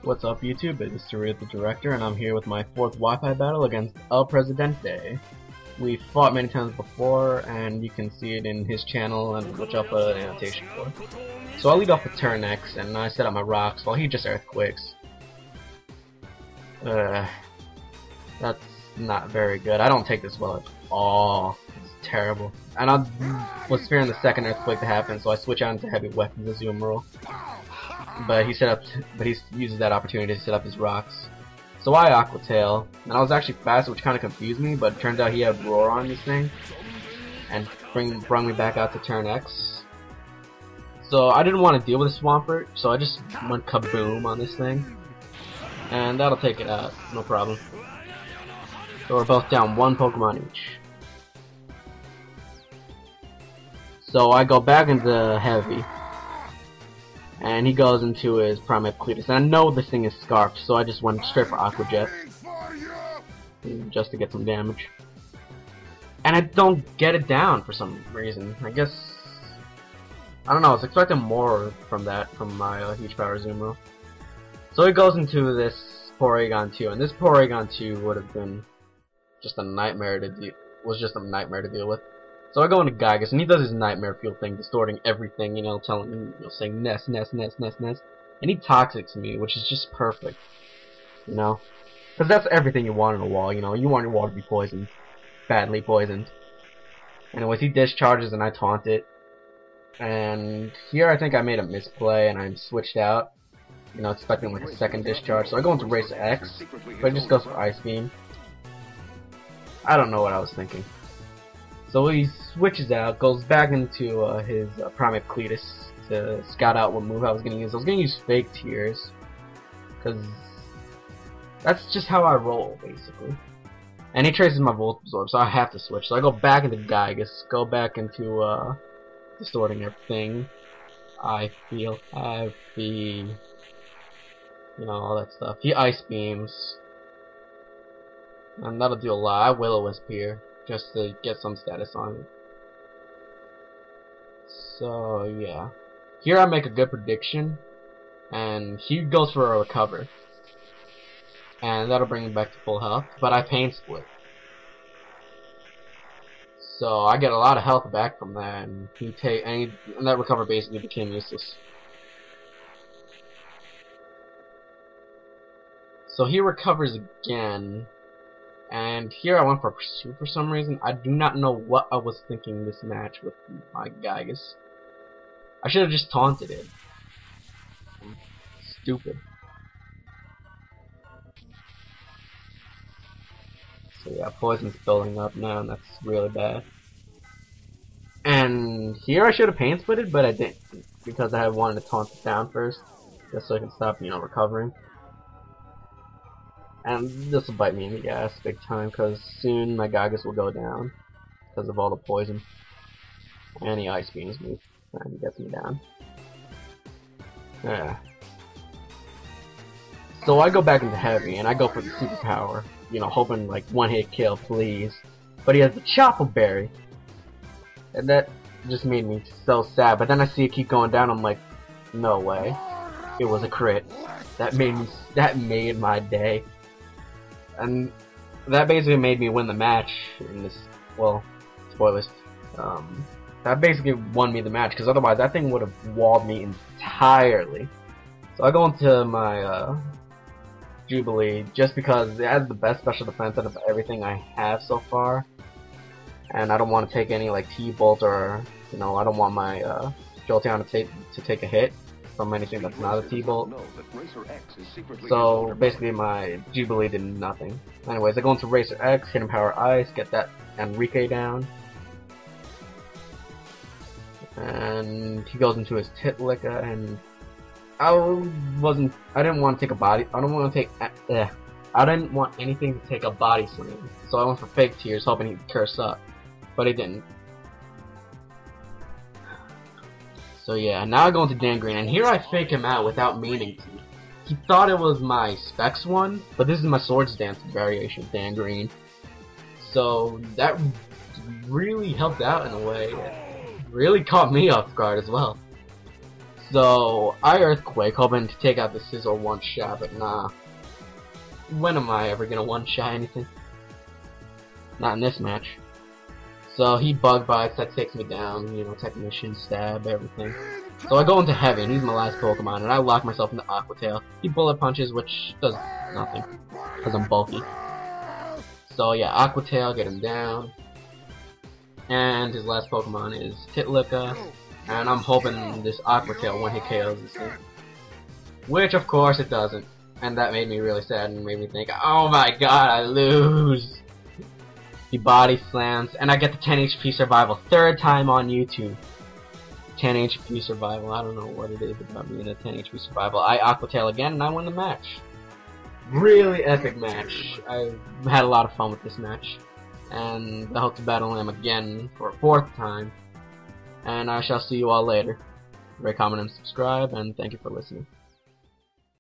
What's up YouTube, it is Surya the Director, and I'm here with my 4th Wi-Fi battle against Elpresidente. We've fought many times before, and you can see it in his channel, and which I'll put an annotation for. So I'll lead off with turn X, and I set up my rocks while he just earthquakes. That's not very good. I don't take this well at all. It's terrible. And I was fearing the second earthquake to happen, so I switch out into heavy weapons as Zoom roll. But he uses that opportunity to set up his rocks. So I Aqua Tail, and I was actually fast, which kind of confused me, but it turns out he had Roar on this thing, and brung me back out to turn X. So I didn't want to deal with a Swampert, so I just went kaboom on this thing, and that'll take it out, no problem. So we're both down 1 Pokemon each. So I go back into Heavy, and he goes into his Primate Cletus, and I know this thing is Scarfed, so I just went straight for Aqua Jet, just to get some damage. And I don't get it down for some reason. I guess, I don't know, I was expecting more from that, from my Huge Power Zoom roll. So he goes into this Porygon 2, and this Porygon 2 would have been just a nightmare to deal with. So I go into Giygas, and he does his Nightmare Fuel thing, distorting everything, telling me, saying Nest, and he Toxics me, which is just perfect, because that's everything you want in a wall, you want your wall to be poisoned, badly poisoned. Anyways, he discharges, and I taunt it, and here I think I made a misplay, and I'm switched out, expecting like a second discharge, so I go into Racer X, but it just goes for Ice Beam. I don't know what I was thinking. So he switches out, goes back into his Primate Cletus to scout out what move I was going to use. I was going to use Fake Tears, because that's just how I roll, basically. And he traces my Volt Absorb, so I have to switch. So I go back into Giygas, go back into distorting everything. I feel heavy, all that stuff. He Ice Beams, and that'll do a lot. I Will-O-Wisp here, just to get some status on it. So yeah, here I make a good prediction, and he goes for a recover, and that'll bring him back to full health. But I Pain Split, so I get a lot of health back from that, and and that recover basically became useless. So he recovers again. And here I went for Pursuit for some reason. I do not know what I was thinking this match with my Giygas. I should have just taunted it. Stupid. So yeah, Poison's building up now, and that's really bad. And here I should have Pain Splitted, but I didn't, because I had wanted to taunt it down first, just so I can stop, recovering. And this will bite me in the ass big time, because soon my Giygas will go down because of all the poison. And he Ice Beams me and gets me down. Yeah. So I go back into Heavy, and I go for the superpower, hoping like one-hit kill, please. But he has the Chople Berry, and that just made me so sad. But then I see it keep going down. I'm like, no way, it was a crit. That made my day. And that basically made me win the match in this, well, spoilers. That basically won me the match, because otherwise that thing would have walled me entirely. So I go into my Jubilee just because it has the best special defense out of everything I have so far. And I don't want to take any like T-Bolt, or, I don't want my Jolteon to take a hit from anything that's not a T-Bolt. So basically my Jubilee did nothing. Anyways, I go into Racer X, Hidden Power Ice, get that Enrique down. And he goes into his Titlicka, and I didn't want to take a body, I didn't want anything to take a body swing. So I went for Fake Tears, hoping he'd curse up. But he didn't. So yeah, now I go into Dangreen, and here I fake him out without meaning to. He thought it was my Specs one, but this is my Swords Dance variation of Dangreen. So that really helped out in a way. It really caught me off guard as well. So, I Earthquake, hoping to take out the Sizzle one-shot, but nah. When am I ever gonna one-shot anything? Not in this match. So he Bug Bites, that takes me down, you know, Technician, Stab, everything. So I go into Heavy, and he's my last Pokemon, and I lock myself into Aqua Tail. He Bullet Punches, which does nothing, because I'm bulky. So yeah, Aqua Tail, get him down. And his last Pokemon is Titlicka, and I'm hoping this Aqua Tail one-hit KOs this thing. Which, of course, it doesn't. And that made me really sad and made me think, oh my god, I lose! He body slams, and I get the 10 HP survival. Third time on YouTube. 10 HP survival. I don't know what it is about me in a 10 HP survival. I Aqua Tail again, and I win the match. Really epic match. I had a lot of fun with this match. And I hope to battle him again for a 4th time. And I shall see you all later. Rate, comment, and subscribe, and thank you for listening.